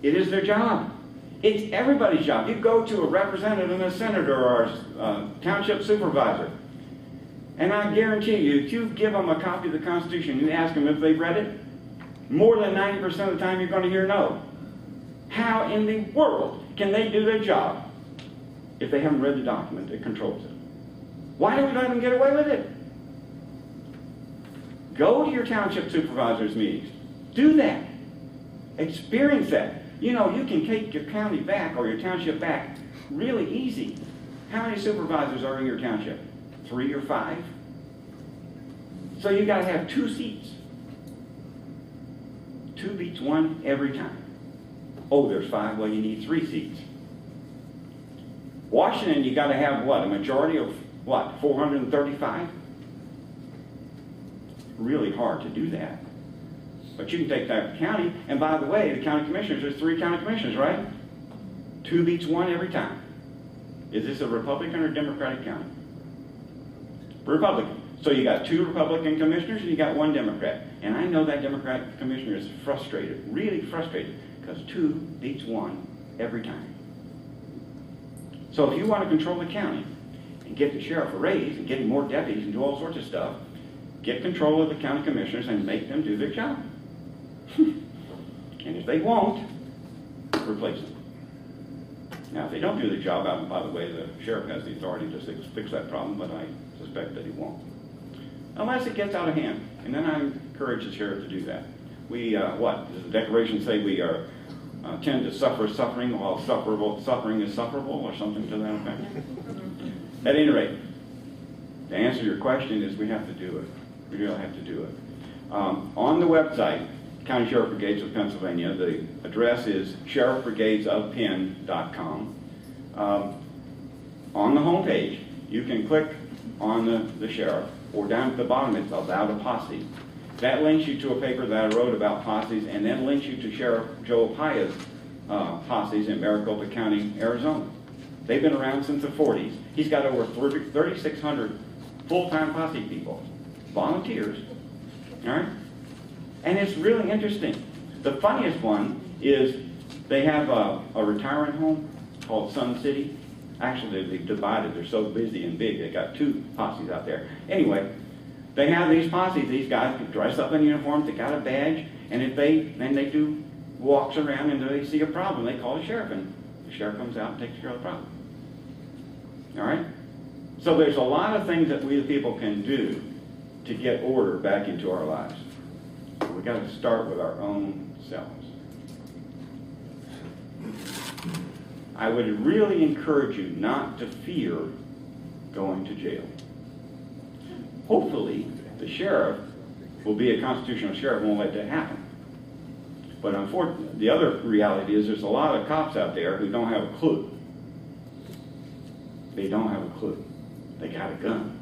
It is their job. It's everybody's job. You go to a representative and a senator or a township supervisor, and I guarantee you, if you give them a copy of the Constitution, you ask them if they've read it, more than 90% of the time you're going to hear no. How in the world can they do their job if they haven't read the document that controls it? Why do we let them get away with it? Go to your township supervisors meetings. Do that. Experience that. You know, you can take your county back or your township back really easy. How many supervisors are in your township? 3 or 5? So you got to have 2 seats. 2 beats 1 every time. Oh, there's 5. Well, you need 3 seats. Washington, you got to have what? A majority of what? 435? Really hard to do that. But you can take that county, and by the way, the county commissioners, there's 3 county commissioners, right? 2 beats 1 every time. Is this a Republican or Democratic county? Republican. So you got 2 Republican commissioners and you got 1 Democrat. And I know that Democratic commissioner is frustrated, really frustrated, because 2 beats 1 every time. So if you want to control the county and get the sheriff a raise and get him more deputies and do all sorts of stuff, get control of the county commissioners and make them do their job. And if they won't, replace them. Now, if they don't do the job, by the way, the sheriff has the authority to fix that problem, but I suspect that he won't. Unless it gets out of hand. And then I encourage the sheriff to do that. We, what? Does the Declaration say we tend to suffer suffering while suffering is sufferable, or something to that effect? At any rate, the answer to your question is we have to do it. We really have to do it. On the website, County Sheriff Brigades of Pennsylvania, the address is sheriffbrigadesofpenn.com. On the home page, you can click on the sheriff, or down at the bottom it's about a posse. That links you to a paper that I wrote about posses, and then links you to Sheriff Joe Paya's posses in Maricopa County, Arizona. They've been around since the 40s. He's got over 3,600 full-time posse people, volunteers. All right? And it's really interesting. The funniest one is they have a retirement home called Sun City. Actually, they've divided. They're so busy and big, they got 2 posses out there. Anyway, they have these posses. These guys dress up in uniforms. They got a badge, and then they do walks around, and they see a problem, they call the sheriff, and the sheriff comes out and takes care of the problem. All right? So there's a lot of things that we the people can do to get order back into our lives. We've got to start with our own selves. I would really encourage you not to fear going to jail. Hopefully, the sheriff will be a constitutional sheriff and won't let that happen. But unfortunately, the other reality is there's a lot of cops out there who don't have a clue. They don't have a clue. They got a gun.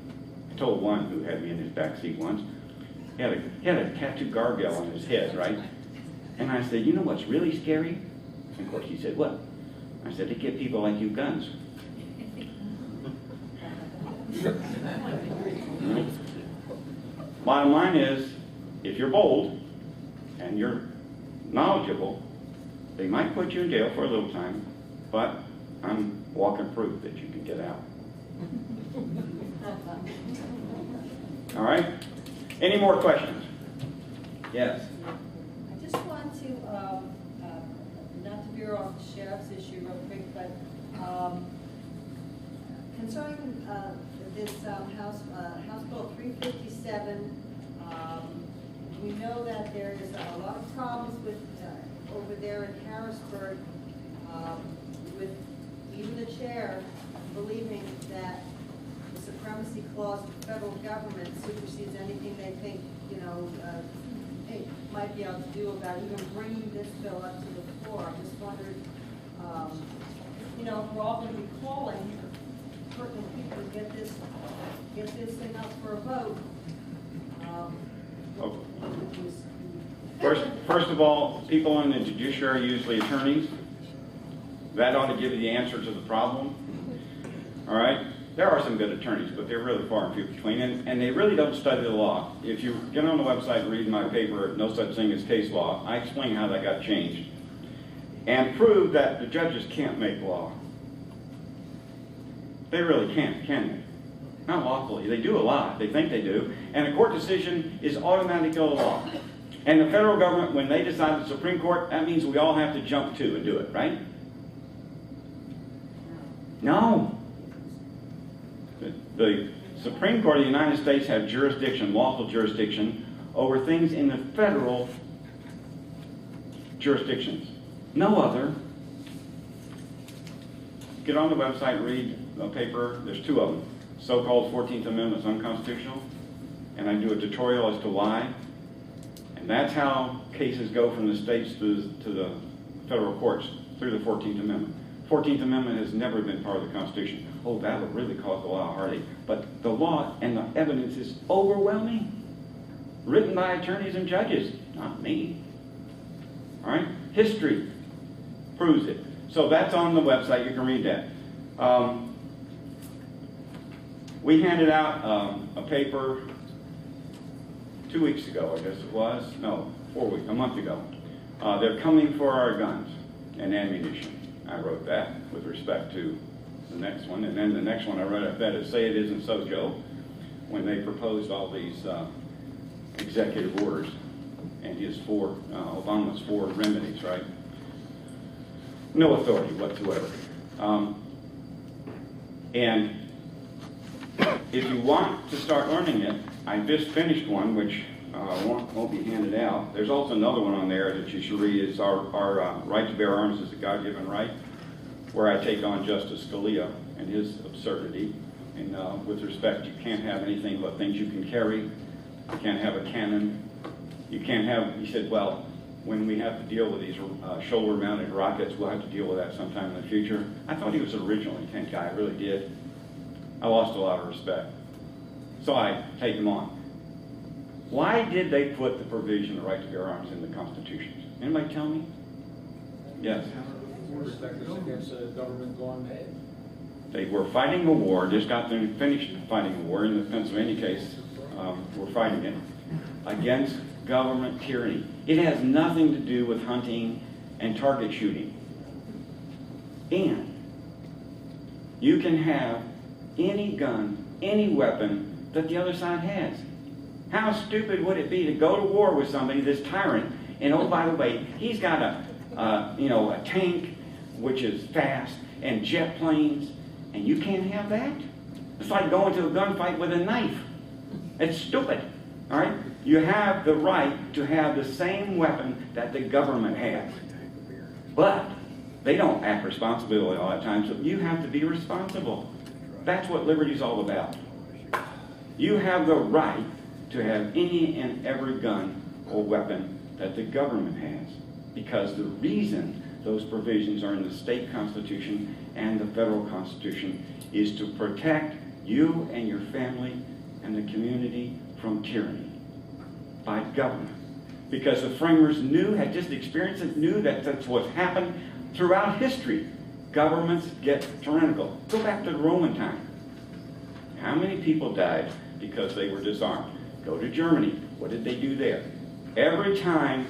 I told one who had me in his back seat once, he had a tattoo gargoyle on his head, right? And I said, you know what's really scary? And of course he said, what? I said, they give people like you guns. Bottom line is, if you're bold and you're knowledgeable, they might put you in jail for a little time, but I'm walking proof that you can get out. All right? Any more questions? Yes. I just want to, not to veer off the sheriff's issue real quick, but concerning this House Bill 357, we know that there is a lot of problems with over there in Harrisburg with even the chair believing that the supremacy clause of the federal government supersedes anything they think, you know, they might be able to do about even bringing this bill up to the floor. I just wondered, you know, if we're all going to be calling pertinent people to get this thing up for a vote. First of all, people in the judiciary are usually attorneys. That ought to give you the answer to the problem. All right? There are some good attorneys, but they're really far and few between, and they really don't study the law. If you get on the website and read my paper, No Such Thing as Case Law, I explain how that got changed. and prove that the judges can't make law. They really can't, can they? Not lawfully. They do a lot. They think they do. And a court decision is automatically law. And the federal government, when they decide the Supreme Court, that means we all have to jump to and do it, right? No. The Supreme Court of the United States have jurisdiction, lawful jurisdiction, over things in the federal jurisdictions. No other. Get on the website, read a paper. There's two of them. So-called 14th Amendment is unconstitutional. And I do a tutorial as to why. And that's how cases go from the states to the federal courts through the 14th Amendment. 14th Amendment has never been part of the Constitution. Oh, that would really cause a lot of heartache. But the law and the evidence is overwhelming. Written by attorneys and judges, not me. All right? History proves it. So that's on the website. You can read that. We handed out a paper 2 weeks ago, I guess it was. No, 4 weeks, a month ago. They're coming for our guns and ammunition. I wrote that with respect to the next one. And then the next one I wrote, I bet it Say It Isn't So, Joe, when they proposed all these executive orders and his Obama's 4 remedies, right? No authority whatsoever. And if you want to start learning it, I just finished one, which won't be handed out. There's also another one on there that you should read. It's our right to bear arms is a God-given right, where I take on Justice Scalia and his absurdity. And with respect, you can't have anything but things you can carry. You can't have a cannon. You can't have, he said, well, when we have to deal with these shoulder-mounted rockets, we'll have to deal with that sometime in the future. I thought he was an original intent guy, I really did. I lost a lot of respect. So I take him on. Why did they put the provision of right to bear arms in the Constitution? Anybody tell me? Yes. Protect us against a government gone mad. They were fighting a war, just got finished fighting a war. In the Pennsylvania case, we're fighting it against government tyranny. It has nothing to do with hunting and target shooting. And you can have any gun, any weapon that the other side has. How stupid would it be to go to war with somebody, this tyrant, and oh, by the way, he's got a tank which is fast and jet planes, and you can't have that? It's like going to a gunfight with a knife. It's stupid. All right? You have the right to have the same weapon that the government has. But they don't act responsibly a lot of times, so you have to be responsible. That's what liberty is all about. You have the right to have any and every gun or weapon that the government has, because the reason those provisions are in the state constitution and the federal constitution is to protect you and your family and the community from tyranny by government. Because the framers had just experienced it, knew that that's what's happened throughout history. Governments get tyrannical. Go back to the Roman time. How many people died because they were disarmed? Go to Germany. What did they do there? Every time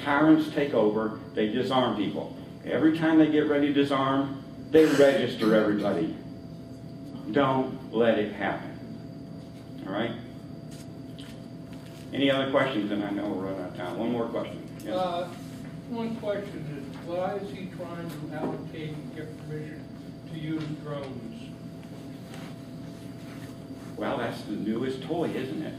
tyrants take over, they disarm people. Every time they get ready to disarm, they register everybody. Don't let it happen. All right? Any other questions? And I know we're running out of time. One more question. Yes? One question is, why is he trying to allocate and get permission to use drones? Well, that's the newest toy, isn't it?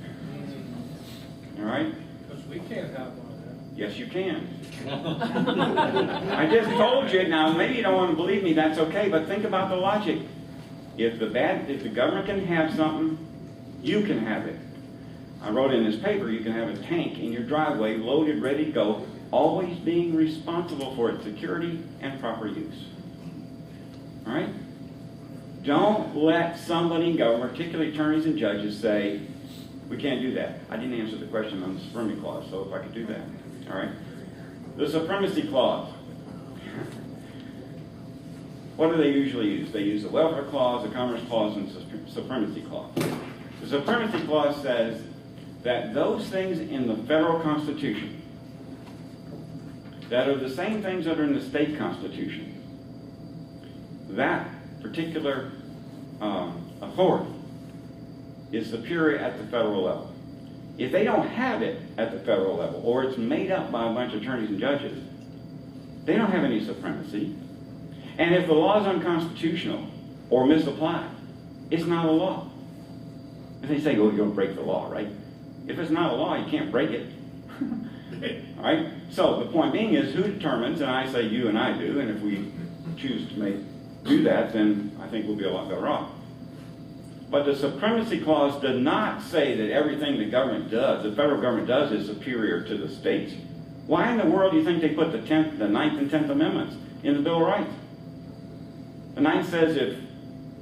All right? Because we can't have one of them. Yes, you can. I just told you. Now, maybe you don't want to believe me. That's okay. But think about the logic. If the government can have something, you can have it. I wrote in this paper, you can have a tank in your driveway, loaded, ready to go, always being responsible for its security and proper use. All right? Don't let somebody in government, particularly attorneys and judges, say, we can't do that. I didn't answer the question on the Supremacy Clause, so if I could do that. All right? The Supremacy Clause. What do they usually use? They use the Welfare Clause, the Commerce Clause, and the Supremacy Clause. The Supremacy Clause says that those things in the federal Constitution that are the same things that are in the state constitution. That particular authority is superior at the federal level. If they don't have it at the federal level, or it's made up by a bunch of attorneys and judges, they don't have any supremacy. And if the law is unconstitutional or misapplied, it's not a law. And they say, oh, you're going to break the law, right? If it's not a law, you can't break it. All right? So the point being is, who determines, and I say you and I do, and if we choose to do that, then I think we'll be a lot better off. But the Supremacy Clause does not say that everything the government does, the federal government does, is superior to the states. Why in the world do you think they put the 9th and 10th Amendments in the Bill of Rights? The 9th says, if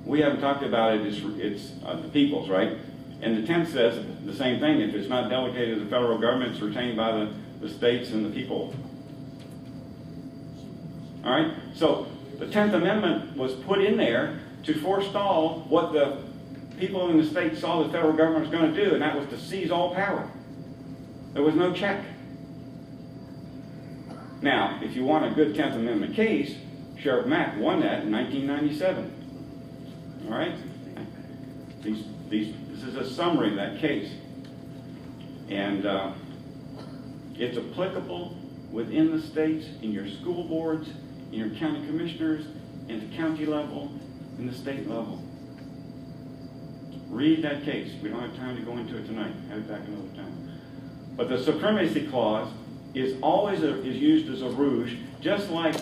we haven't talked about it, it's the people's, right? And the 10th says the same thing. If it's not delegated to the federal government, it's retained by the states and the people. All right? So the 10th Amendment was put in there to forestall what the people in the states saw the federal government was going to do, and that was to seize all power. There was no check. Now, if you want a good 10th Amendment case, Sheriff Mack won that in 1997. All right? This is a summary of that case. And it's applicable within the states, in your school boards, in your county commissioners, in the county level, in the state level. Read that case. We don't have time to go into it tonight. Have it back another time. But the Supremacy Clause is always is used as a rouge, just like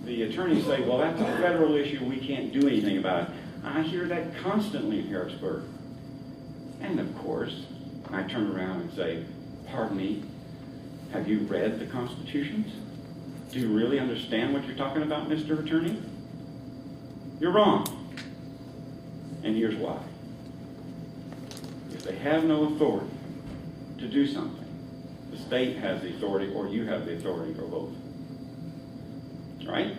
the attorneys say, well, that's a federal issue, we can't do anything about it. I hear that constantly in Harrisburg. And of course, I turn around and say, pardon me, have you read the Constitutions? Do you really understand what you're talking about, Mr. Attorney? You're wrong. And here's why. If they have no authority to do something, the state has the authority, or you have the authority, or both. Right?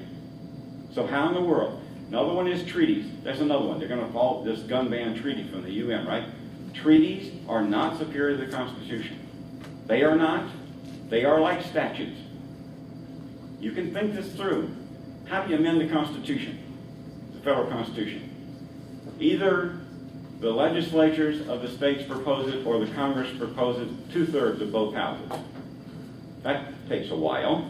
So how in the world? Another one is treaties. That's another one. They're going to follow this gun ban treaty from the UN, right? Treaties are not superior to the Constitution. They are not. They are like statutes. You can think this through. How do you amend the Constitution? The federal Constitution. Either the legislatures of the states propose it, or the Congress proposes it, 2/3 of both houses. That takes a while.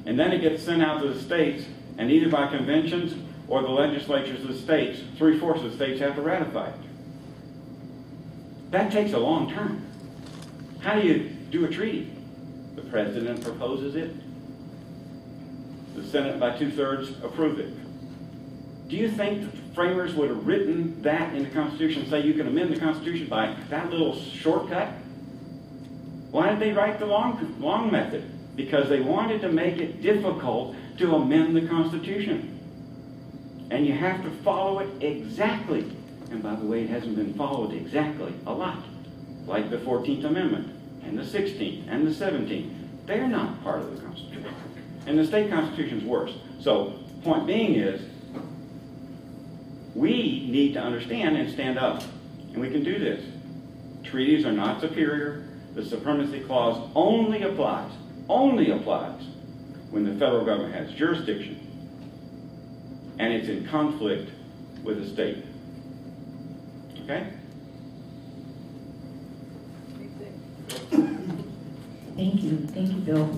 And then it gets sent out to the states, and either by conventions or the legislatures of the states, 3/4 of the states have to ratify it. That takes a long time. How do you do a treaty? The president proposes it. The Senate by 2/3 approve it. Do you think that the framers would have written that in the Constitution and say you can amend the Constitution by that little shortcut? Why did they write the long method? Because they wanted to make it difficult to amend the Constitution. And you have to follow it exactly. And by the way, it hasn't been followed exactly a lot. Like the 14th Amendment, and the 16th, and the 17th. They're not part of the Constitution. And the state Constitution's worse. So, point being is, we need to understand and stand up. And we can do this. Treaties are not superior. The Supremacy Clause only applies when the federal government has jurisdiction and it's in conflict with the state. Okay? Thank you, Bill.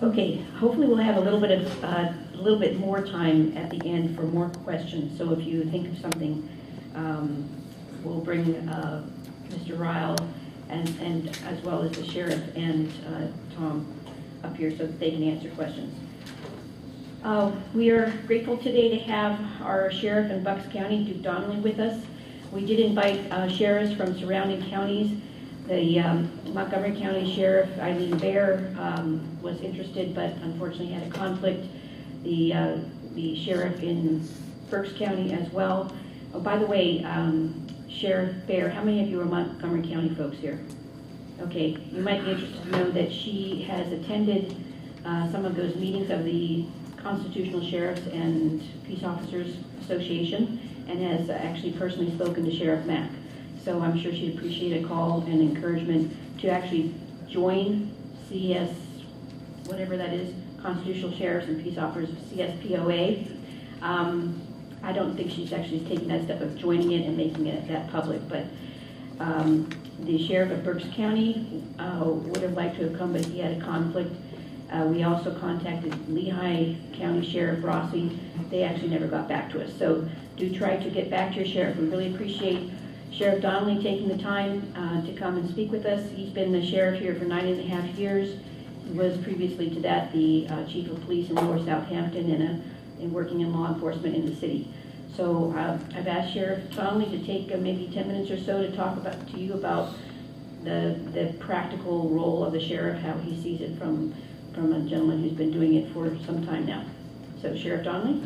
Okay, hopefully we'll have a little bit more time at the end for more questions. So if you think of something, we'll bring Mr. Ryle and as well as the sheriff and Tom up here so that they can answer questions. We are grateful today to have our sheriff in Bucks County, Duke Donnelly, with us. We did invite sheriffs from surrounding counties. The Montgomery County Sheriff, Eileen Bear, was interested, but unfortunately had a conflict. The sheriff in Berks County as well. Oh, by the way, Sheriff Bear, how many of you are Montgomery County folks here? Okay, you might be interested to know that she has attended some of those meetings of the Constitutional Sheriffs and Peace Officers Association, and has actually personally spoken to Sheriff Mack. So I'm sure she'd appreciate a call and encouragement to actually join CS, whatever that is, Constitutional Sheriffs and Peace Officers, CSPOA. I don't think she's actually taking that step of joining it and making it that public, but the Sheriff of Berks County would have liked to have come, but he had a conflict. We also contacted Lehigh County Sheriff Rossi. They actually never got back to us. So do try to get back to your sheriff. We really appreciate Sheriff Donnelly taking the time to come and speak with us. He's been the sheriff here for 9.5 years. He was previously to that the chief of police in Lower Southampton and working in law enforcement in the city. So I've asked Sheriff Donnelly to take maybe 10 minutes or so to talk to you about the practical role of the sheriff, how he sees it from a gentleman who's been doing it for some time now. So Sheriff Donnelly.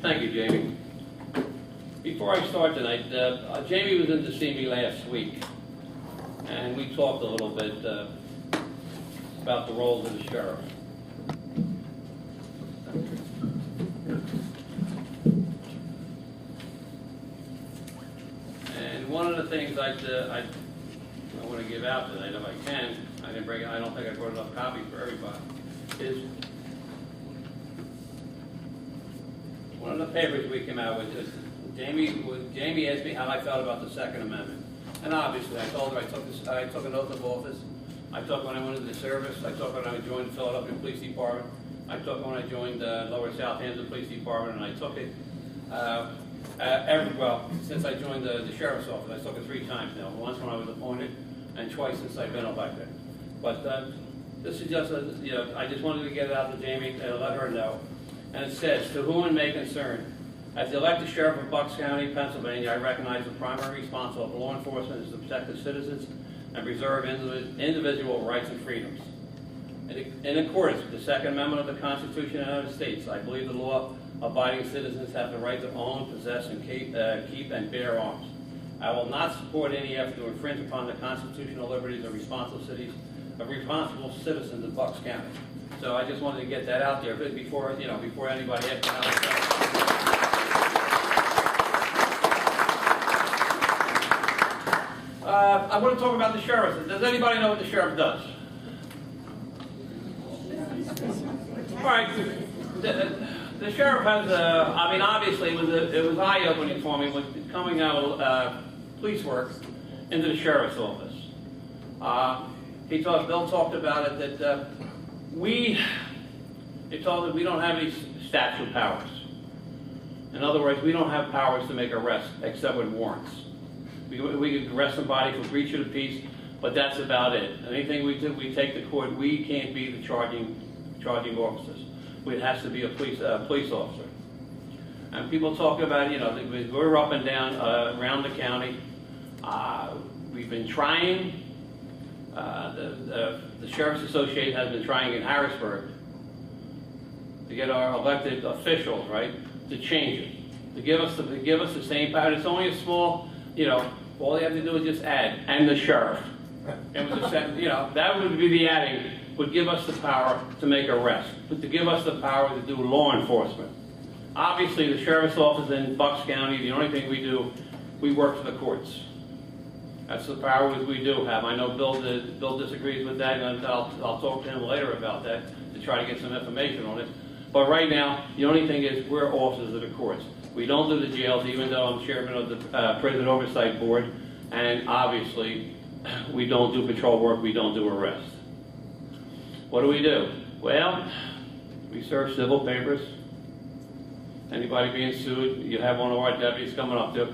Thank you, Jamie. Before I start tonight, Jamie was in to see me last week, and we talked a little bit about the roles of the sheriff. And one of the things I want to give out tonight, if I can, I didn't bring it, I don't think I brought enough copies for everybody, is one of the papers we came out with is Jamie asked me how I felt about the Second Amendment. And obviously I told her I took an oath of office. I took when I went into the service. I took when I joined the Philadelphia Police Department. I took when I joined Lower Southampton Police Department, and I took it since I joined the Sheriff's Office. I took it 3 times now. Once when I was appointed, and twice since I've been elected. But this is just I just wanted to get it out to Jamie and let her know. And it says, to whom it may concern, as the elected sheriff of Bucks County, Pennsylvania, I recognize the primary responsibility of law enforcement is to protect the citizens and preserve individual rights and freedoms. In accordance with the Second Amendment of the Constitution of the United States, I believe the law-abiding citizens have the right to own, possess, and keep and bear arms. I will not support any effort to infringe upon the constitutional liberties of responsible citizens of Bucks County. So I just wanted to get that out there before anybody asks. I want to talk about the sheriff. Does anybody know what the sheriff does? All right. The sheriff has obviously it was eye-opening for me with coming out of police work into the sheriff's office. Bill talked about it that they told us we don't have any statute powers. In other words, we don't have powers to make arrests except with warrants. We can arrest somebody for breach of the peace, but that's about it. Anything we do, we take to court. We can't be the charging officers. It has to be a police officer. And people talk about, we're up and down around the county. We've been trying. The Sheriff's Association has been trying in Harrisburg to get our elected officials, right, to change it, to give us the same power. It's only a small, all they have to do is just add, and the sheriff. It was that would be the adding, would give us the power to make arrests, but to give us the power to do law enforcement. Obviously, the sheriff's office in Bucks County, the only thing we do, we work for the courts. That's the powers we do have. I know Bill disagrees with that, and I'll talk to him later about that to try to get some information on it. But right now, the only thing is we're officers of the courts. We don't do the jails, even though I'm chairman of the Prison Oversight Board, and obviously, we don't do patrol work, we don't do arrests. What do? Well, we serve civil papers. Anybody being sued, you have one of our deputies coming up to.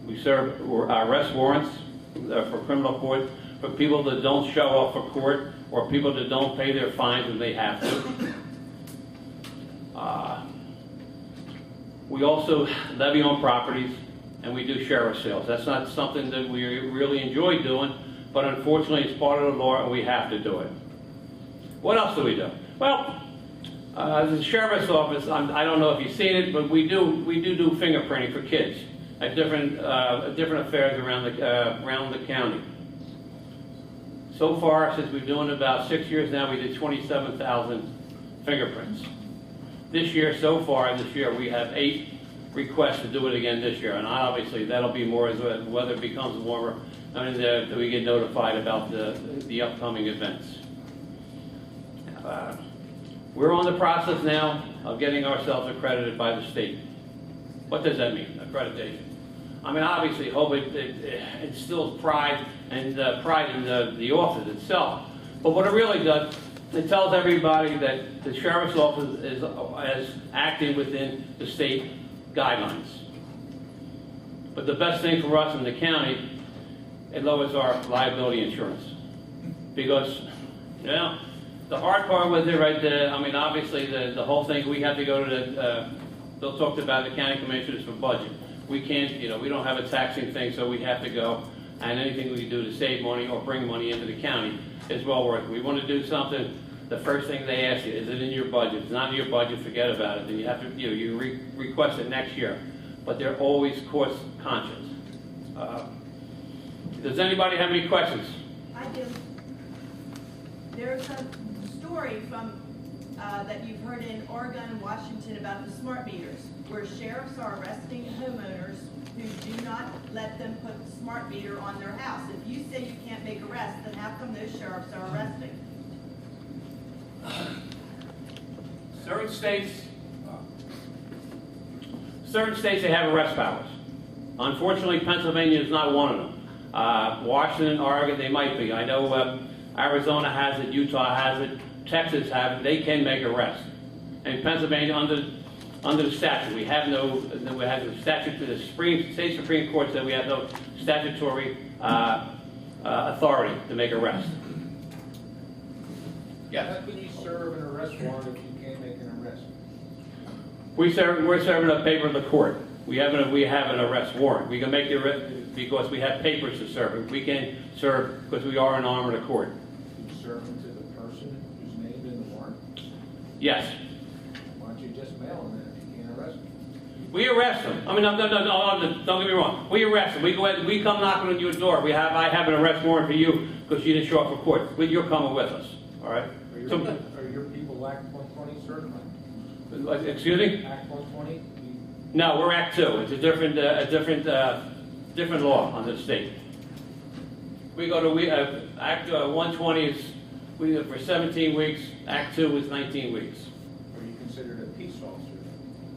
We serve arrest warrants for criminal court for people that don't show up for court or people that don't pay their fines when they have to. We also levy on properties, and we do sheriff sales. That's not something that we really enjoy doing, but unfortunately it's part of the law and we have to do it. What else do we do? Well, the sheriff's office, I don't know if you've seen it, but we do fingerprinting for kids. at different affairs around the county. So far, since we've been doing it about 6 years now, we did 27,000 fingerprints. This year, so far this year, we have 8 requests to do it again this year, and obviously that'll be more as the weather becomes warmer. I mean, we get notified about the upcoming events. We're on the process now of getting ourselves accredited by the state. What does that mean, accreditation? I mean, obviously, hope it instills pride and pride in the office itself. But what it really does, it tells everybody that the sheriff's office is acting within the state guidelines. But the best thing for us in the county, it lowers our liability insurance. Because, you know, the hard part with it right there, I mean, obviously, the whole thing, we have to go to the, Bill talked about the county commissioners for budget. We can't, you know, we don't have a taxing thing, so we have to go, and anything we can do to save money or bring money into the county is well worth it. We want to do something, the first thing they ask you, is it in your budget? If it's not in your budget, forget about it. Then you have to, you know, request it next year. But they're always cost conscious. Does anybody have any questions? I do. There's a story from that you've heard in Oregon and Washington about the smart meters, where sheriffs are arresting homeowners who do not let them put the smart meter on their house. If you say you can't make arrests, then how come those sheriffs are arresting? Certain states they have arrest powers. Unfortunately, Pennsylvania is not one of them. Washington, Oregon, they might be. I know Arizona has it, Utah has it, Texas has it. They can make arrests. And Pennsylvania, under the statute, we have the statute. The state Supreme Court said we have no statutory authority to make arrests. Yes. How can you serve an arrest warrant if you can't make an arrest? We're serving a paper to the court. We have an arrest warrant. We can make the arrest because we have papers to serve. We can serve because we are an arm of the court. You serve them to the person who's named in the warrant? Yes. Why don't you just mail them then if you can't arrest them? We arrest them. I mean, no, don't get me wrong. We arrest them. We come knocking on your door. I have an arrest warrant for you because you didn't show up for court. You're coming with us. All right? Are your people Act 120 certified? Excuse me? Act 120? No, we're Act 2. It's a different law on the state. We go to Act 120 is for 17 weeks. Act 2 is 19 weeks. Are you considered a peace officer?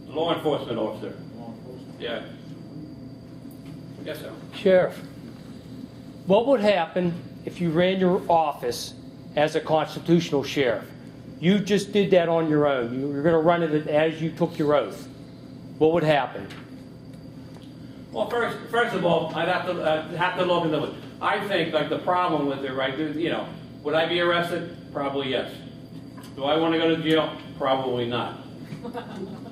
Law enforcement officer. Law enforcement? Yeah. Yes, sir. Sheriff, what would happen if you ran your office as a constitutional sheriff? You just did that on your own. You were going to run it as you took your oath. What would happen? Well, first of all, I'd have to look into it. I think like the problem with it, right? You know, would I be arrested? Probably yes. Do I want to go to jail? Probably not.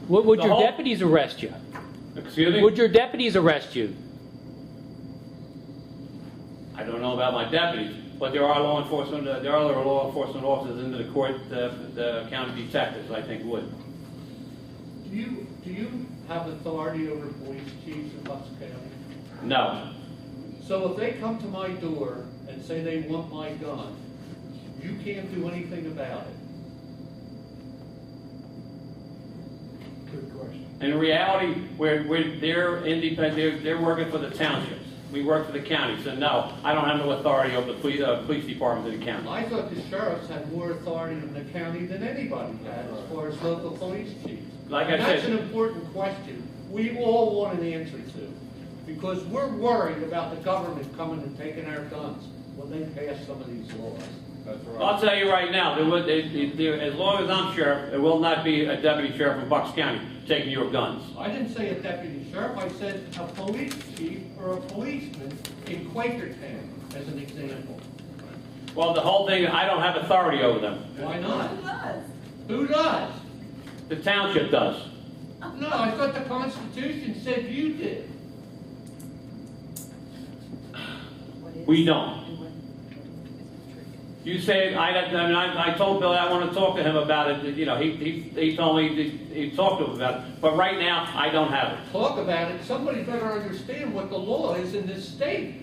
Would your deputies arrest you? Excuse me? Would your deputies arrest you? I don't know about my deputies, but there are law enforcement. There are other law enforcement officers into the court. The county detectives, I think, would. Do you have authority over police chiefs in Bucks County? No. So if they come to my door and say they want my gun, you can't do anything about it? Good question. In reality, they're independent. They're working for the townships. We work for the county, so no, I don't have no authority over the police department in the county. I thought the sheriffs had more authority in the county than anybody had as far as local police chiefs. Like And I that's said, an important question we all want an answer to, because we're worried about the government coming and taking our guns when they pass some of these laws. That's right. I'll tell you right now, as long as I'm sheriff, there will not be a deputy sheriff in Bucks County taking your guns. I didn't say a deputy sheriff, I said a police chief or a policeman in Quakertown, as an example. Well, the whole thing, I don't have authority over them. Why not? Who does? Who does? The township does. No, I thought the Constitution said you did. We don't. You say, I told Bill I want to talk to him about it, you know, he told me he talked to him about it, but right now, I don't have it. Talk about it, somebody better understand what the law is in this state.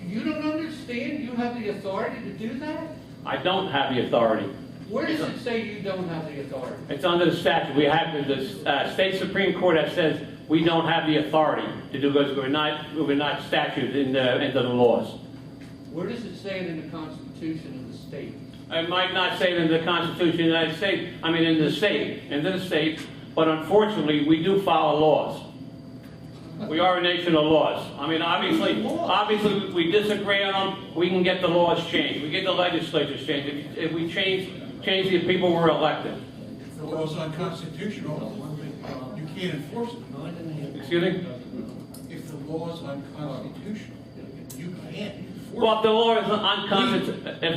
You don't understand you have the authority to do that? I don't have the authority. Where does it say you don't have the authority? It's under the statute. We have the state Supreme Court that says we don't have the authority to do this. We're not statute into the laws. Where does it say it in the Constitution of the state? I might not say it in the Constitution of the United States. I mean, in the state. But unfortunately, we do follow laws. We are a nation of laws. I mean, obviously, we disagree on them. We can get the laws changed. We get the legislatures changed. If we change the people we're elected. If the law's unconstitutional, you can't enforce it. Excuse me? If the law's unconstitutional, you can't enforce it. Well, if the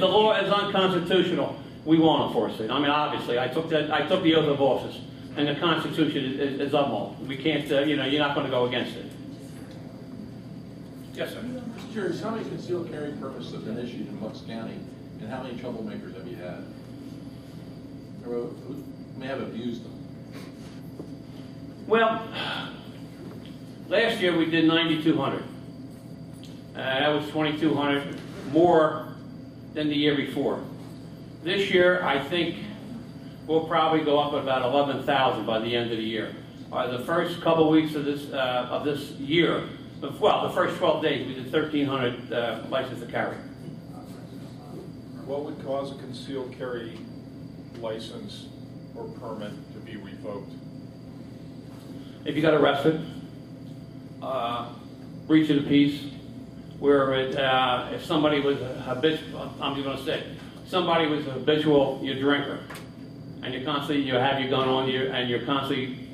law is unconstitutional, we won't enforce it. I mean, obviously, I took the oath of office, and the Constitution is uphold. We can't, you're not going to go against it. Yes, sir. Just curious, how many concealed carry permits have been issued in Bucks County, and how many troublemakers have you had? Or who may have abused them? Well, last year we did 9,200. That was 2,200 more than the year before. This year, I think we'll probably go up at about 11,000 by the end of the year. The first couple weeks of this year, well, the first 12 days, we did 1,300 license to carry. What would cause a concealed carry license or permit to be revoked? If you got arrested, breach of the peace, where if somebody was a habitual, I'm just going to say, somebody was a habitual drinker, and you have your gun on you, and you're constantly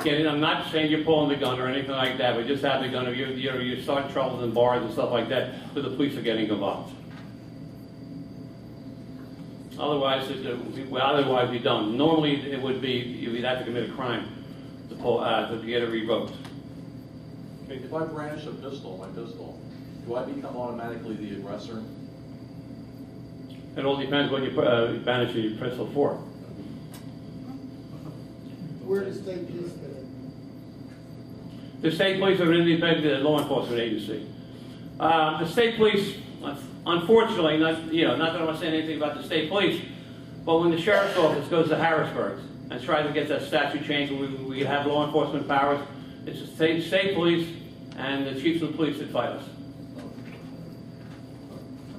getting. I'm not saying you're pulling the gun or anything like that, but just have the gun. You start troubles in bars and stuff like that, where the police are getting involved. Otherwise you don't. Normally, it would be you'd have to commit a crime to get it revoked. Okay, if I brandish my pistol, do I become automatically the aggressor? It all depends what you banish your pistol for. Where does state police fit in? The state police are an independent law enforcement agency. The state police, unfortunately, not that I want to say anything about the state police, but when the sheriff's office goes to Harrisburg and tries to get that statute changed, we have law enforcement powers. It's the state police and the chiefs of the police that fight us.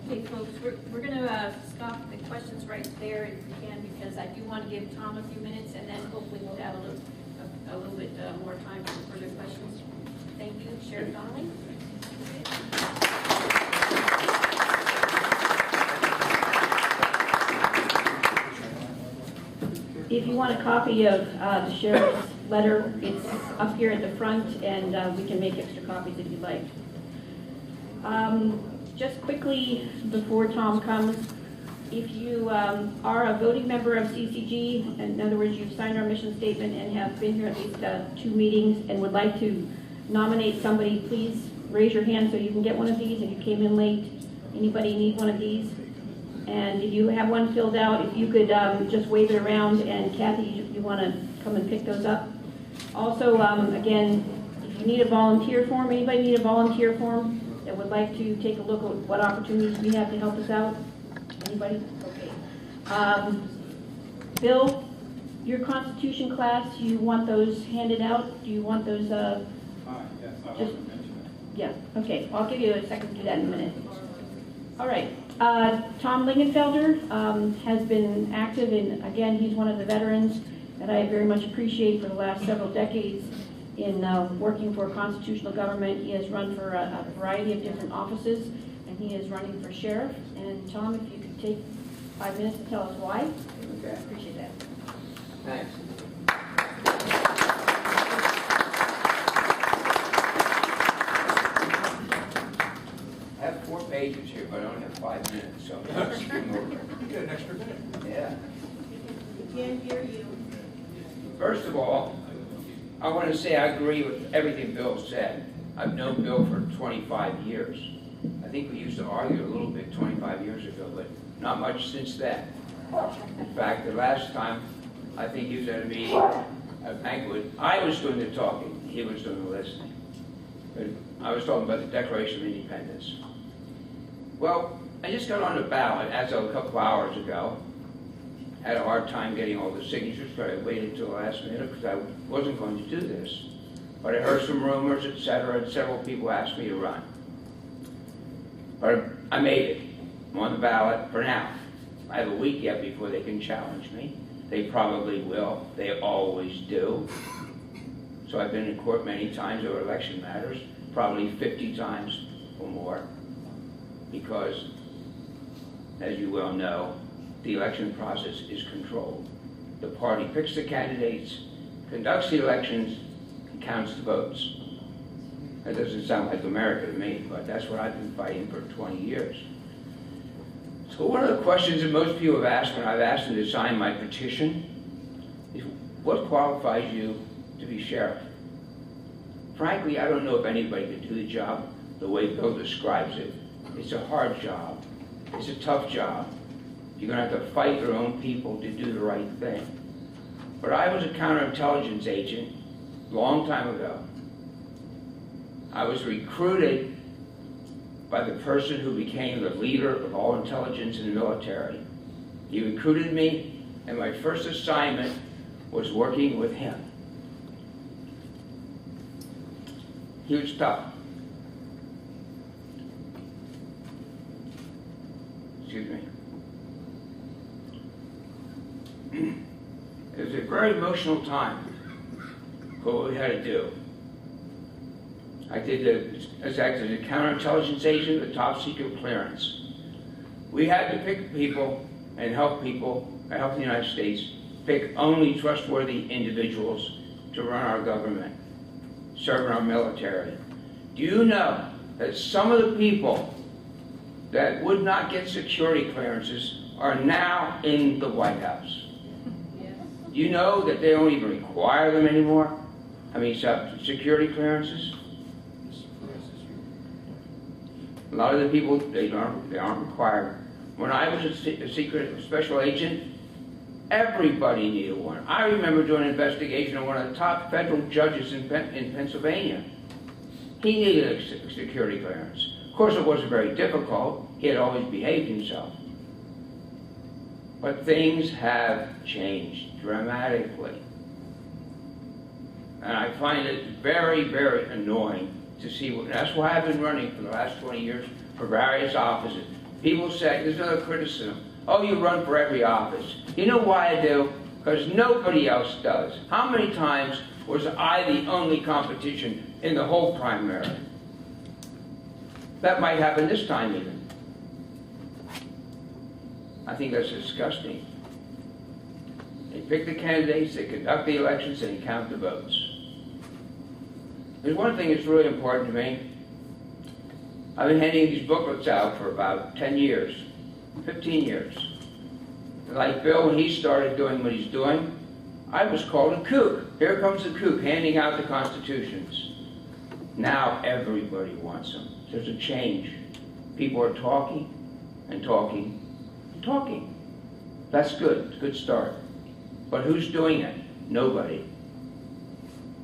Okay, folks, we're going to stop the questions right there if we can, because I do want to give Tom a few minutes, and then hopefully we'll have a little bit more time for further questions. Thank you, Sheriff Donnelly. If you want a copy of the sheriff's letter, it's up here at the front, and we can make extra copies if you'd like. Just quickly, before Tom comes, if you are a voting member of CCG, in other words, you've signed our mission statement and have been here at least 2 meetings and would like to nominate somebody, please raise your hand so you can get one of these if you came in late. Anybody need one of these? And if you have one filled out, if you could just wave it around, and Kathy, you want to come and pick those up. Also, again, if you need a volunteer form, anybody need a volunteer form that would like to take a look at what opportunities we have to help us out? Anybody? Okay. Bill, your Constitution class, you want those handed out? Do you want those? Yes, I want to mention it. Yeah, okay. I'll give you a second to do that in a minute. All right. Tom Lingenfelter has been active, and again, he's one of the veterans that I very much appreciate for the last several decades in working for a constitutional government. He has run for a variety of different offices, and he is running for sheriff. And Tom, if you could take 5 minutes to tell us why, Okay. I appreciate that. Thanks. I have 4 pages here, but I only have 5 minutes, so I'm going to skim over. You get an extra minute. Yeah. We can't hear you. First of all, I want to say I agree with everything Bill said. I've known Bill for 25 years. I think we used to argue a little bit 25 years ago, but not much since then. In fact, the last time, I think he was at a meeting, a banquet, I was doing the talking, he was doing the listening. But I was talking about the Declaration of Independence. Well, I just got on the ballot as of a couple hours ago. Had a hard time getting all the signatures, but I waited until the last minute because I wasn't going to do this. But I heard some rumors, etc., and several people asked me to run. But I made it. I'm on the ballot for now. I have a week yet before they can challenge me. They probably will. They always do. So I've been in court many times over election matters, probably 50 times or more, because, as you well know, the election process is controlled. The party picks the candidates, conducts the elections, and counts the votes. That doesn't sound like America to me, but that's what I've been fighting for 20 years. So one of the questions that most people have asked when I've asked them to sign my petition is, what qualifies you to be sheriff? Frankly, I don't know if anybody can do the job the way Bill describes it. It's a hard job. It's a tough job. You're going to have to fight your own people to do the right thing. But I was a counterintelligence agent a long time ago. I was recruited by the person who became the leader of all intelligence in the military. He recruited me, and my first assignment was working with him. He was tough. Excuse me. It was a very emotional time for what we had to do. I did as a counterintelligence agent, the top secret clearance. We had to pick people and help the United States pick only trustworthy individuals to run our government, serve in our military. Do you know that some of the people that would not get security clearances are now in the White House? Do you know that they don't even require them anymore? I mean, security clearances? A lot of the people, they aren't required. When I was a secret special agent, everybody needed one. I remember doing an investigation of one of the top federal judges in Pennsylvania. He needed a security clearance. Of course, it wasn't very difficult. He had always behaved himself. But things have changed dramatically. And I find it very, very annoying to see that's why I've been running for the last 20 years for various offices. People say, there's another criticism, oh, you run for every office. You know why I do? Because nobody else does. How many times was I the only competition in the whole primary? That might happen this time even. I think that's disgusting. They pick the candidates, they conduct the elections, and they count the votes. There's one thing that's really important to me. I've been handing these booklets out for about 10 years, 15 years. Like Bill, when he started doing what he's doing, I was called a kook. Here comes the kook handing out the constitutions. Now everybody wants them. There's a change. People are talking and talking and talking. That's good. It's a good start. But who's doing it? Nobody.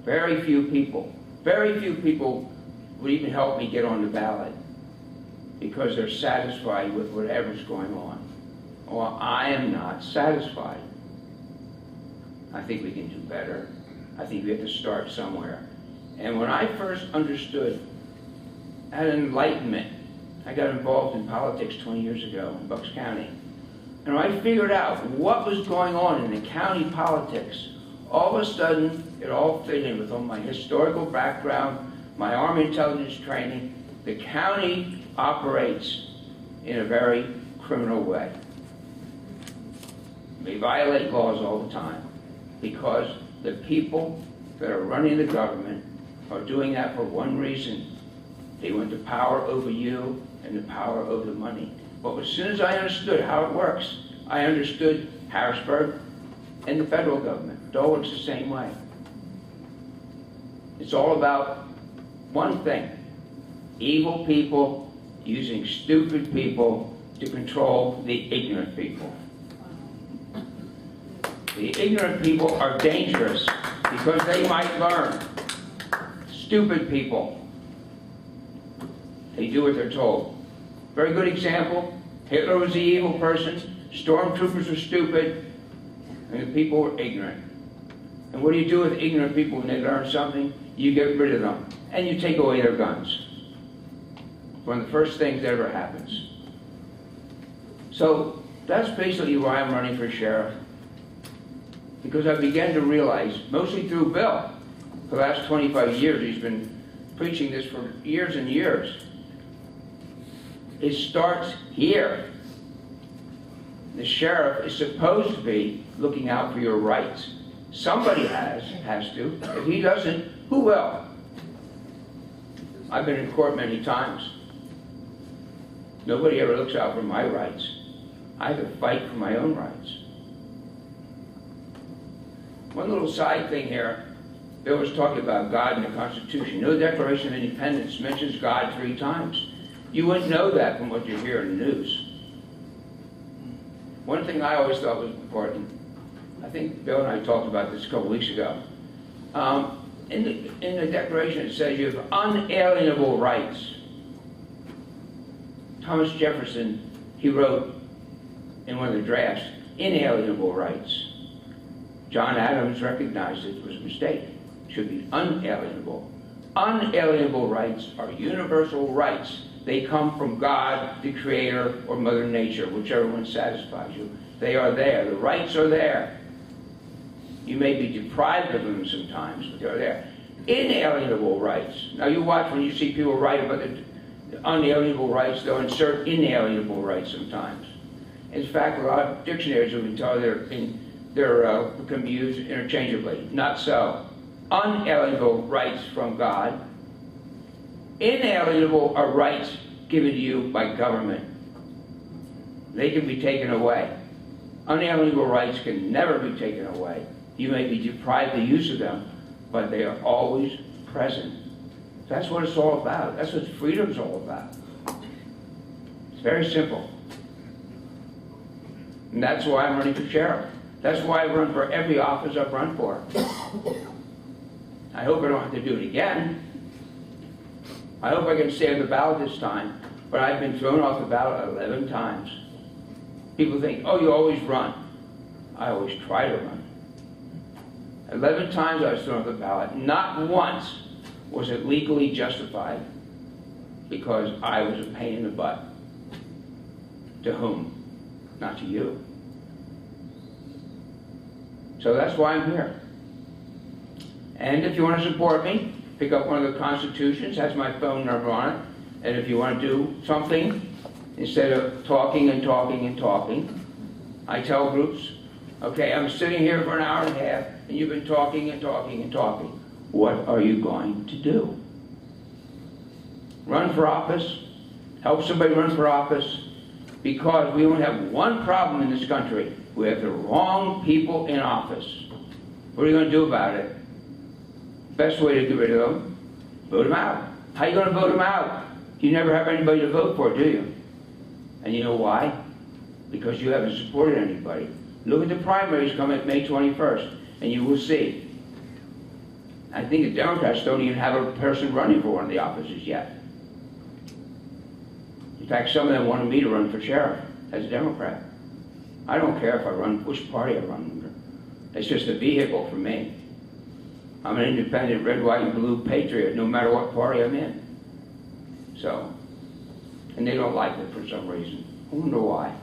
Very few people. Very few people would even help me get on the ballot because they're satisfied with whatever's going on. Well, I am not satisfied. I think we can do better. I think we have to start somewhere. And when I first understood, had an enlightenment, I got involved in politics 20 years ago in Bucks County. And when I figured out what was going on in the county politics, all of a sudden, it all fit in with all my historical background, my Army intelligence training. The county operates in a very criminal way. They violate laws all the time because the people that are running the government are doing that for one reason. They want the power over you and the power over the money. But as soon as I understood how it works, I understood Harrisburg and the federal government. It all works the same way. It's all about one thing. Evil people using stupid people to control the ignorant people. The ignorant people are dangerous because they might learn. Stupid people, they do what they're told. Very good example, Hitler was the evil person, stormtroopers were stupid, and the people were ignorant. And what do you do with ignorant people when they learn something? You get rid of them, and you take away their guns. One of the first things that ever happens. So that's basically why I'm running for sheriff. Because I began to realize, mostly through Bill, for the last 25 years, he's been preaching this for years and years. It starts here. The sheriff is supposed to be looking out for your rights. Somebody has to. If he doesn't, who will? I've been in court many times. Nobody ever looks out for my rights. I have to fight for my own rights. One little side thing here, Bill was talking about God and the Constitution. No Declaration of Independence mentions God 3 times. You wouldn't know that from what you hear in the news. One thing I always thought was important, I think Bill and I talked about this a couple weeks ago. In the Declaration it says you have unalienable rights. Thomas Jefferson, he wrote in one of the drafts, inalienable rights. John Adams recognized it was a mistake. It should be unalienable. Unalienable rights are universal rights. They come from God, the Creator, or Mother Nature, whichever one satisfies you. They are there. The rights are there. You may be deprived of them sometimes, but they're there. Inalienable rights. Now you watch when you see people write about the unalienable rights, they'll insert inalienable rights sometimes. In fact, a lot of dictionaries will tell you can be used interchangeably. Not so. Unalienable rights from God. Inalienable are rights given to you by government. They can be taken away. Unalienable rights can never be taken away. You may be deprived the use of them, but they are always present. That's what it's all about. That's what freedom's all about. It's very simple. And that's why I'm running for sheriff. That's why I run for every office I've run for. I hope I don't have to do it again. I hope I can stay on the ballot this time, but I've been thrown off the ballot 11 times. People think, oh, you always run. I always try to run. 11 times I was thrown off the ballot. Not once was it legally justified because I was a pain in the butt. To whom? Not to you. So that's why I'm here. And if you want to support me, pick up one of the constitutions, has my phone number on it. And if you want to do something, instead of talking and talking and talking, I tell groups, okay, I'm sitting here for an hour and a half, and you've been talking and talking and talking. What are you going to do? Run for office? Help somebody run for office? Because we only have one problem in this country. We have the wrong people in office. What are you going to do about it? Best way to get rid of them, vote them out. How are you going to vote them out? You never have anybody to vote for, do you? And you know why? Because you haven't supported anybody. Look at the primaries coming May 21st, and you will see. I think the Democrats don't even have a person running for one of the offices yet. In fact, some of them wanted me to run for sheriff as a Democrat. I don't care if I run, which party I run under. It's just a vehicle for me. I'm an independent red, white, and blue patriot no matter what party I'm in. So, and they don't like it for some reason. I wonder why.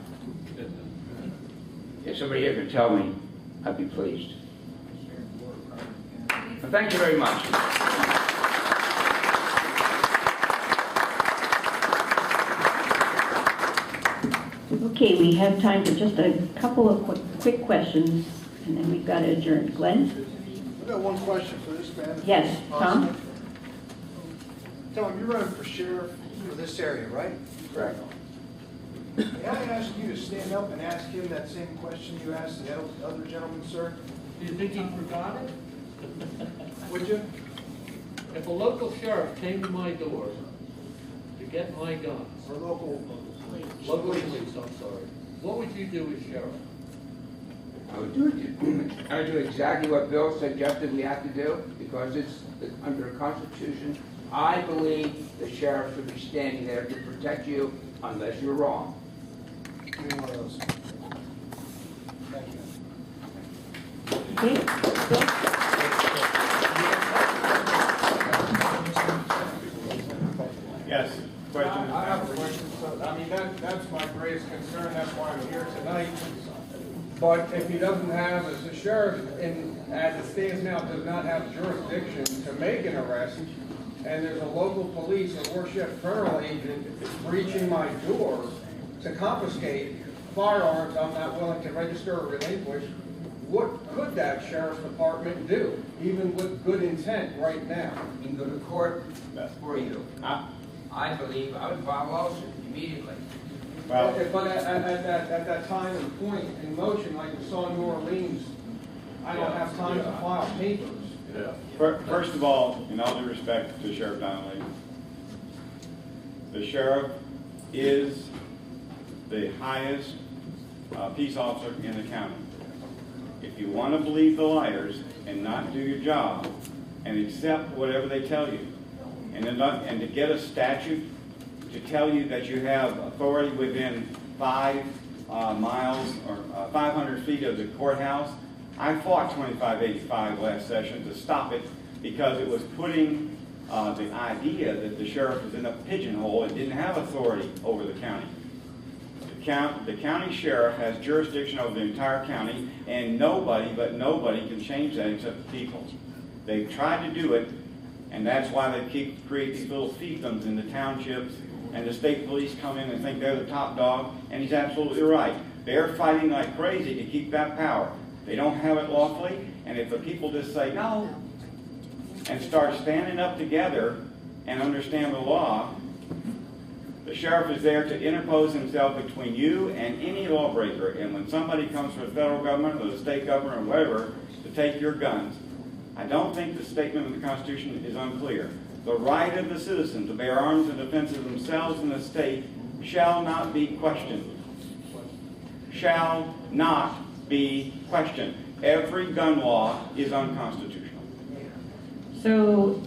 If somebody here can tell me, I'd be pleased. Well, thank you very much. Okay, we have time for just a couple of quick questions, and then we've got to adjourn. Glenn? I've got one question for this man. Yes, Tom? Tom, you're running for sheriff for this area, right? Correct. May I ask you to stand up and ask him that same question you asked the other gentleman, sir? Do you think he forgot it? Would you? If a local sheriff came to my door get my guns, For local local police, I'm sorry, what would you do as sheriff? I would do exactly what Bill suggested we have to do, because it's under the Constitution. I believe the sheriff should be standing there to protect you unless you're wrong. Any one of those. Thank you. Okay, Bill? Yes, question? I have a question. So, I mean, that's my greatest concern. That's why I'm here tonight. But if he doesn't have, as the sheriff, as it stands now, does not have jurisdiction to make an arrest, and there's a local police or warship colonel agent breaching my door to confiscate firearms I'm not willing to register or relinquish, what could that sheriff's department do, even with good intent right now? You can go to court for you. I believe I would file a lawsuit immediately. Well, But at that time and point in motion, like we saw in New Orleans, I don't have time to file papers. Yeah. first of all, in all due respect to Sheriff Donnelly, the sheriff is the highest peace officer in the county. If you want to believe the liars and not do your job and accept whatever they tell you, and to get a statute to tell you that you have authority within 5 miles or 500 feet of the courthouse, I fought 2585 last session to stop it because it was putting the idea that the sheriff was in a pigeonhole and didn't have authority over the county. The county sheriff has jurisdiction over the entire county, and nobody can change that except the people. They've tried to do it, and that's why they create these little fiefdoms in the townships, and the state police come in and think they're the top dog, and he's absolutely right. They're fighting like crazy to keep that power. They don't have it lawfully, and if the people just say no and start standing up together and understand the law, the sheriff is there to interpose himself between you and any lawbreaker. And when somebody comes from the federal government or the state government or whatever to take your guns, I don't think the statement of the Constitution is unclear. The right of the citizen to bear arms in defense of themselves and the state shall not be questioned. Shall not be questioned. Every gun law is unconstitutional. So,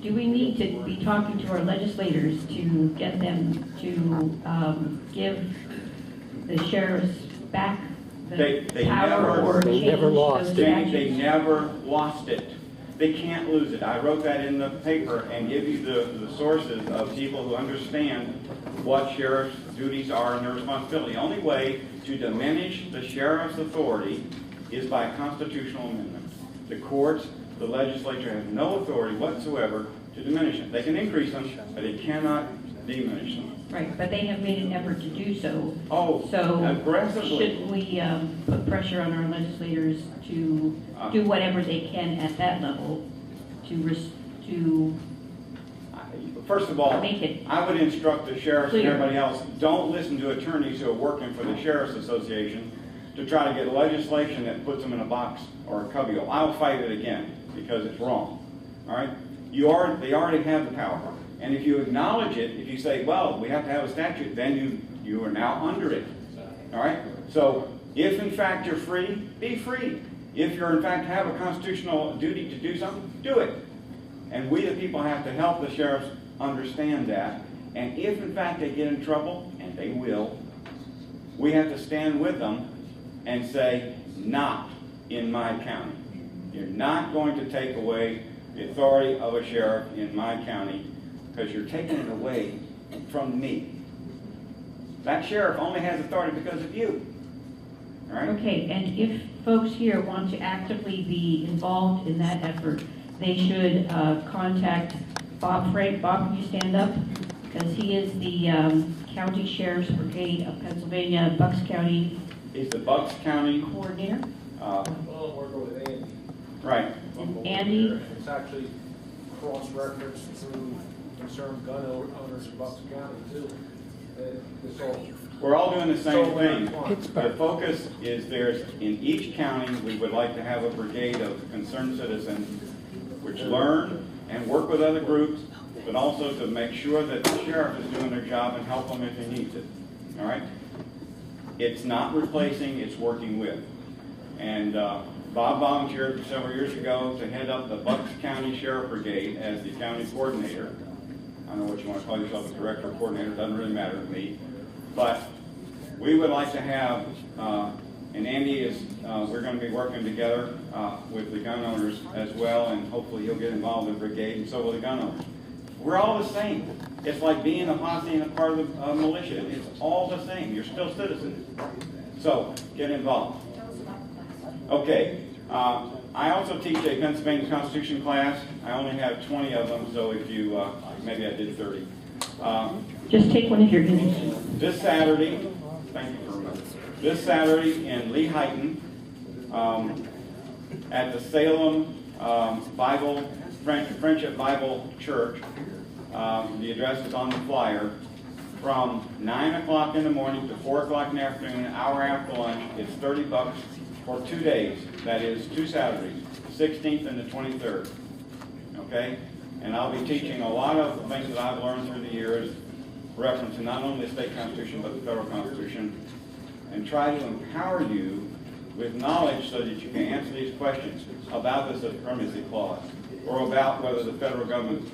do we need to be talking to our legislators to get them to give the sheriffs back the They power never- or they change never lost those it. statutes? They never lost it. They can't lose it. I wrote that in the paper and give you the sources of people who understand what sheriff's duties are and their responsibility. The only way to diminish the sheriff's authority is by constitutional amendment. The courts, the legislature have no authority whatsoever to diminish them. They can increase them, but they cannot diminish them. Right, but they have made an effort to do so. Oh, So aggressively. shouldn't we put pressure on our legislators to do whatever they can at that level to First of all, make it I would instruct the sheriffs and clear? everybody else, don't listen to attorneys who are working for the Sheriff's Association to try to get legislation that puts them in a box or a cubbyhole. I'll fight it again because it's wrong. All right? They already have the power. And if you acknowledge it, if you say, well, we have to have a statute, then you are now under it. All right? So if in fact you're free, be free. If you're in fact have a constitutional duty to do something, do it. And we the people have to help the sheriffs understand that. And if in fact they get in trouble, and they will, we have to stand with them and say, not in my county. You're not going to take away the authority of a sheriff in my county because you're taking it away from me. That sheriff only has authority because of you. All right? Okay, and if folks here want to actively be involved in that effort, they should contact Bob Frank. Bob, can you stand up? Because he is the County Sheriff's Brigade of Pennsylvania, Bucks County He's the Bucks County. Coordinator. Well, we're going with Andy. Right. And Andy? It's actually cross-referenced through concerned gun owners in Bucks County too. This all. We're all doing the same thing. Pittsburgh. The focus is in each county, we would like to have a brigade of concerned citizens which learn and work with other groups but also to make sure that the sheriff is doing their job and help them if he needs it. All right? It's not replacing, it's working with. And Bob volunteered several years ago to head up the Bucks County Sheriff Brigade as the county coordinator. I don't know what you want to call yourself, a director or coordinator, doesn't really matter to me. But we would like to have, and Andy is, we're going to be working together with the gun owners as well, and hopefully he'll get involved in the brigade, and so will the gun owners. We're all the same. It's like being a posse and a part of the militia. It's all the same. You're still citizens. So, get involved. Okay. I also teach a Pennsylvania Constitution class. I only have 20 of them, so if you, maybe I did 30. Just take one if you're interested. This Saturday, thank you for remembering. This Saturday in Lehighton, at the Salem Friendship Bible Church, the address is on the flyer, from 9 o'clock in the morning to 4 o'clock in the afternoon, an hour after lunch. It's $30 for 2 days. That is 2 Saturdays, the 16th and the 23rd. Okay? And I'll be teaching a lot of the things that I've learned through the years, referencing not only the state constitution but the federal constitution, and try to empower you with knowledge so that you can answer these questions about the supremacy clause, or about whether the federal government,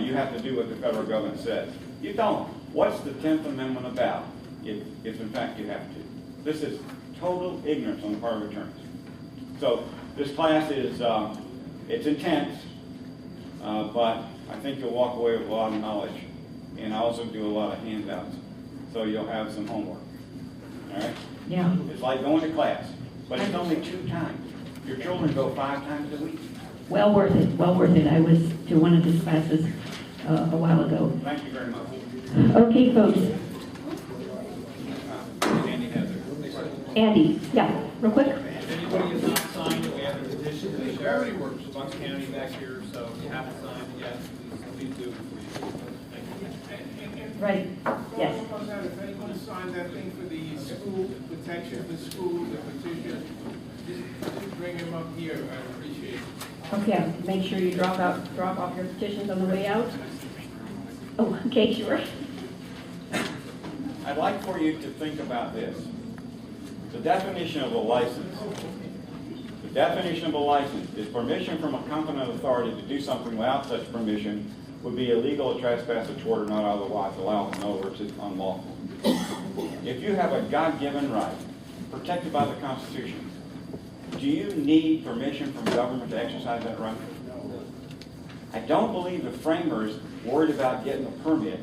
you have to do what the federal government says. You don't. What's the 10th Amendment about, if in fact you have to? This is total ignorance on the part of attorneys. So this class is, it's intense, but I think you'll walk away with a lot of knowledge. And I also do a lot of handouts, so you'll have some homework. All right? Yeah. It's like going to class, but it's only 2 times. Your children go 5 times a week. Well worth it, well worth it. I was to one of his classes a while ago. Thank you very much. Okay, folks. Andy has it. Andy, yeah, real quick. If anybody has not signed, we have a petition to the sheriff for Bucks County back here, so if you haven't signed it yet, please do. Thank you. Right, yes. If anyone signed that thing for the school, protection for schools, the petition, just bring him up here, I appreciate it. Okay, make sure you drop off your petitions on the way out. Oh, okay, sure. I'd like for you to think about this. The definition of a license. The definition of a license is permission from a competent authority to do something without such permission would be illegal, a trespass, a tort, or not otherwise allowable. In other words, it's unlawful. If you have a God-given right, protected by the Constitution, do you need permission from government to exercise that right? I don't believe the framers worried about getting a permit,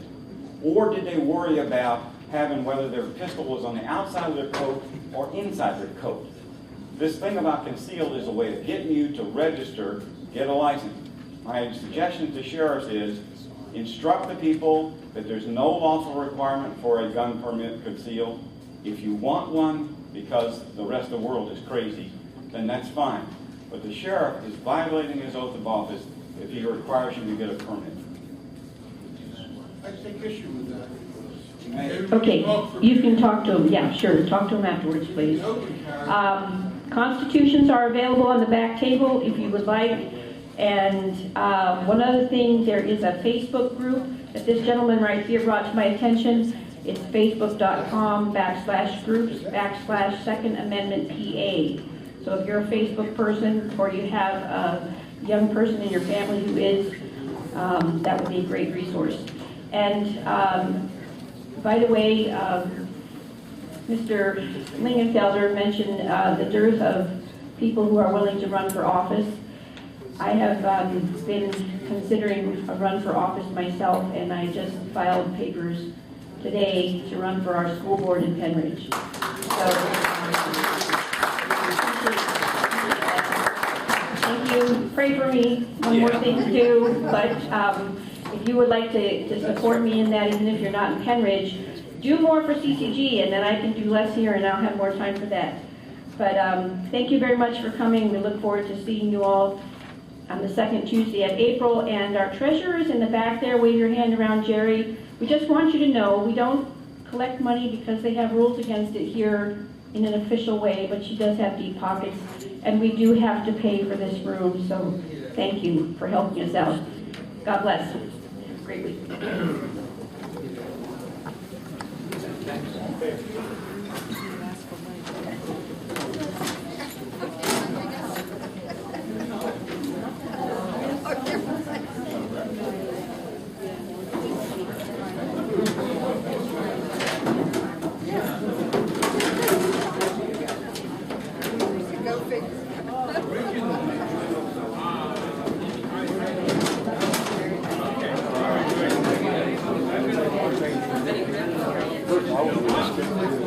or did they worry about having whether their pistol was on the outside of their coat or inside their coat. This thing about concealed is a way of getting you to register, get a license. My suggestion to sheriffs is instruct the people that there's no lawful requirement for a gun permit concealed. If you want one because the rest of the world is crazy, then that's fine. But the sheriff is violating his oath of office if he requires you to get a permit. I take issue with that. Okay, you can talk to him. Yeah, sure. Talk to him afterwards, please. Constitutions are available on the back table if you would like. And one other thing, there is a Facebook group that this gentleman right here brought to my attention. It's facebook.com/groups/Second Amendment PA. So if you're a Facebook person or you have a young person in your family who is, that would be a great resource. And by the way, Mr. Lingenfelter mentioned the dearth of people who are willing to run for office. I have been considering a run for office myself, and I just filed papers today to run for our school board in Penridge. So, thank you. Pray for me. One more thing to do, but if you would like to support me in that, even if you're not in Penridge, do more for CCG, and then I can do less here, and I'll have more time for that. But thank you very much for coming. We look forward to seeing you all on the second Tuesday of April. And our treasurer is in the back there. Wave your hand around, Jerry. We just want you to know we don't collect money because they have rules against it here in an official way, but she does have deep pockets, and we do have to pay for this room. So thank you for helping us out. God bless. Great week. I was